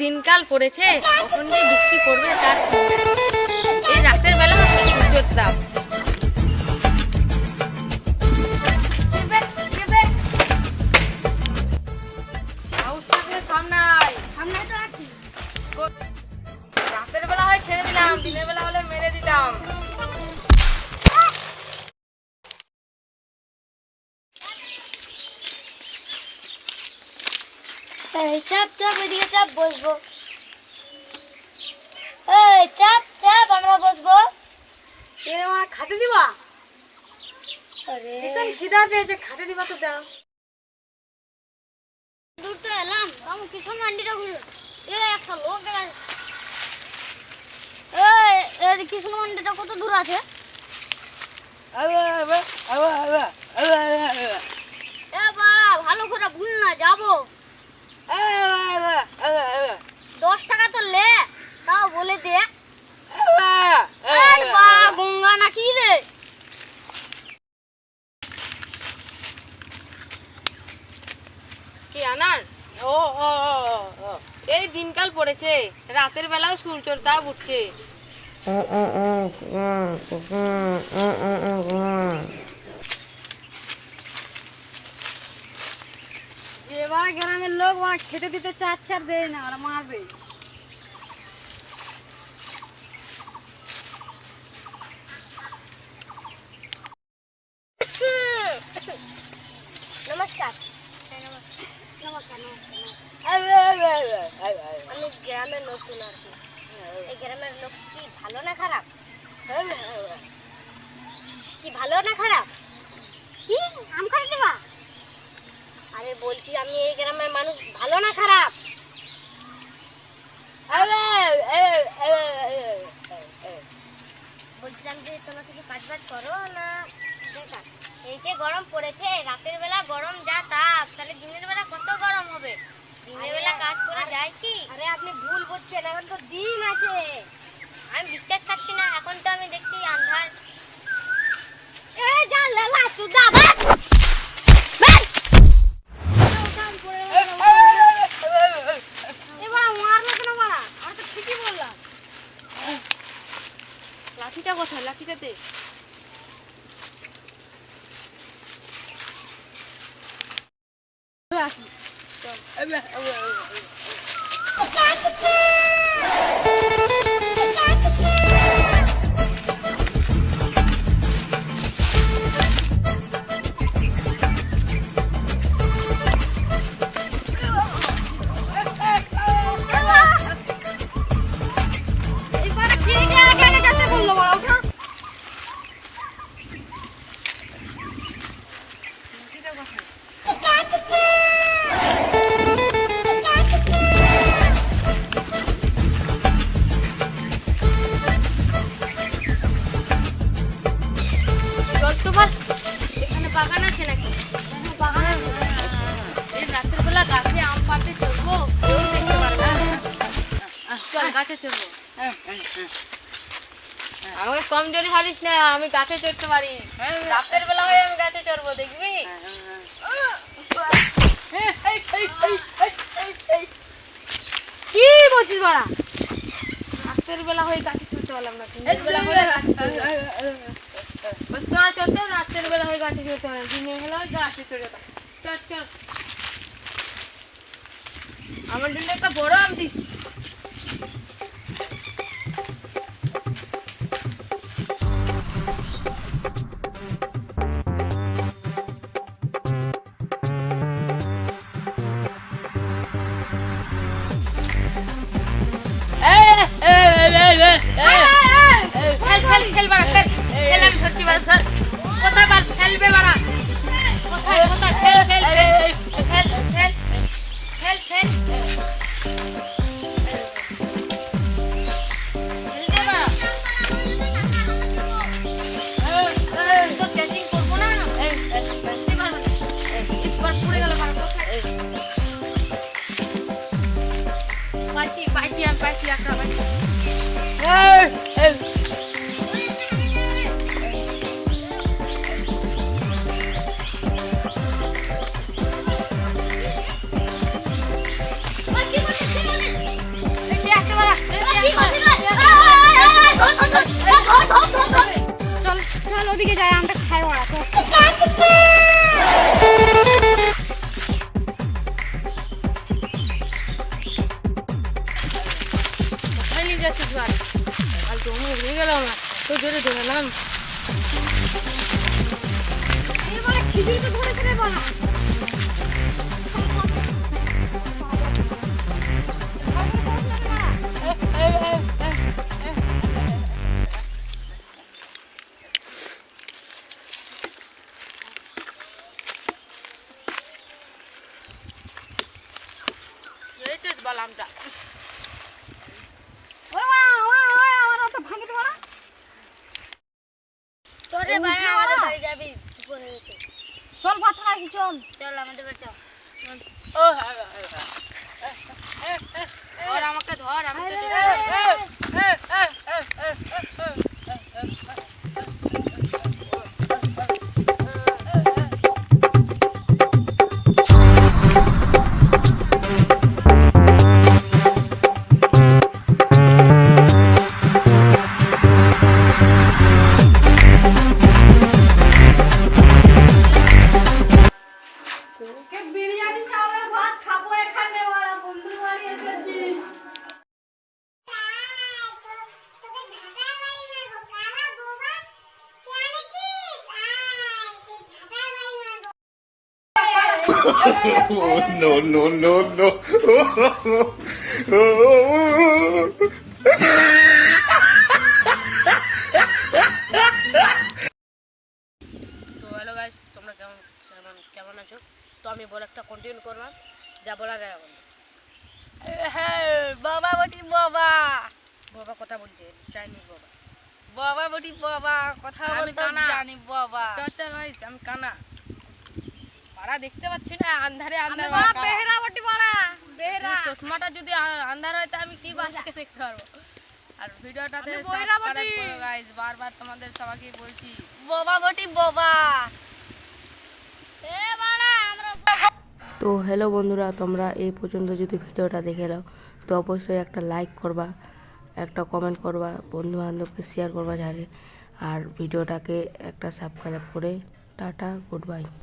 দিনকাল পড়েছে, কখন যে বৃষ্টি পড়বে তার ঠিক নেই। এই রাতের বেলা সূর্যের তাপ। রাতের বেলা হয় ছেড়ে দিলাম, দিনের বেলা হলে মেরে দিতাম। চাপ চাপ এদিকে চাপ, বসবো। এই চাপ চাপ, আমরা বসবো। আমার খাতে দিবা? আরে ভীষণ খিদা পেয়েছে, খাতে দিবা তো দাও। দূর তো এলাম, আমি কিছু মান্ডিটা ঘুরে একটা লোক দেখা এই কৃষ্ণ মন্দিরটা কত দূর আছে? এ বাড়া, ভালো করে ভুল না যাবো। 10 টাকা তো লে, তাও বলে দে। গঙ্গা নাকি রে? কি আনার? এই দিনকাল পড়েছে, রাতের বেলাও সূর্যের তাপ উঠছে। যে বাড়া গ্রামের লোক খেতে দিতে চাচ্ছে আর দেয় না, ওরা মারবে। নমস্কার। আমি গ্রামের নতুন আর কি। এই গ্রামের লোক কি ভালো না খারাপ? কি ভালো না খারাপ? কি আম খাই দেবা? আরে বলছি আমি এই গ্রামের মানুষ ভালো না খারাপ? বলছিলাম যে তোমরা কিছু কাজ বাজ করো না? এই যে গরম পড়েছে, রাতের বেলা গরম যা তাপ, তাহলে দিনের বেলা কত গরম হবে? দিনের বেলা কাজ করা যায় কি? আরে আপনি ভুল করছেন, এখন তো দিন আছে। আমি বিশ্বাস করছি না, এখন তো আমি দেখছি আন্ধার। এই যা লালা চুদা বাস এবার মারলো কেন মারা? আমি তো ঠিকই বললাম। লাঠিটা কোথায়? লাঠিটা দে। এখানে বাগান আছে নাকি? এই রাতের বেলা গাছে আম পাড়তে চলবো, কেউ দেখতে পারবে না। চল গাছে চলবো। আমাকে কমজোরি হারিস না, আমি গাছে চড়তে পারি। রাতের বেলা হয়ে আমি গাছে চড়বো, দেখবি? কি বলছিস বাড়া? রাতের বেলা হয়ে গাছে চড়তে পারলাম না, দিনের বেলা হয়ে গাছে চড়তে, রাতের বেলা হয়ে গাছে চড়তে পারলাম, দিনের বেলা হয়ে গাছে চড়ে চল চল। আমার জন্য একটা বড় আম দিস। খেল বাড়া, খেল আমি ধরছি বাড়া, ধর। কোথায় বাল খেলবে বাড়া? কোথায় খেল খেল খেল খেল খেল খেল খেলবে বাড়া। তো ক্যাচিং করবো না, পড়ে গেল বাড়া। পাইছি একটা পাইছি। চল চল ওদিকে যাই, আমরা খাই ওরা তো। কোথায় নিয়ে যাচ্ছিস ভাই? কাল তো মুখ নিয়ে গেল আমার, তো জোরে ধরলাম। এবারে খিচুড়ি তো ধরেছে রে বাবা। এইটাই বালামটা। চল রে ভাই, আমাদের বাড়ি যাবি, দুপুর হয়ে গেছে। চল ভাত খাইছি, চল চল আমাদের বাড়ি চল। ধর আমাকে, ধর আমি তো বিরিয়ানি চাউলের ভাত খাবো এখানে, ওরা বন্ধুর বাড়ি এসেছি। Oh, no, no, no, no. তো হ্যালো গাইস, তোমরা কেমন কেমন আছো? তো আমি ব্লগটা কন্টিনিউ করলাম, যা বলার হ্যাঁ বাবা বটি বাবা, বাবা কথা বলছে চাইনিজ বাবা, বাবা বটি বাবা কথা বলতে জানি বাবা। আচ্ছা ভাই আমি কানা পাড়া দেখতে পাচ্ছি না, আন্ধারে আন্ধার বেহেরা বটি বড়া, বেহেরা। চশমাটা যদি আন্ধার হয় তা আমি কি বাসকে দেখতে পারবো? আর ভিডিওটাতে সাবস্ক্রাইব করো গাইস, বারবার তোমাদের সবাইকে বলছি বাবা বটি বাবা। এ বড়া আমরা তো হ্যালো বন্ধুরা, তোমরা এই পর্যন্ত যদি ভিডিওটা দেখে নাও তো অবশ্যই একটা লাইক করবা, একটা কমেন্ট করবা, বন্ধু বান্ধবকে শেয়ার করবা যারে, আর ভিডিওটাকে একটা সাবস্ক্রাইব করে টাটা, গুড বাই।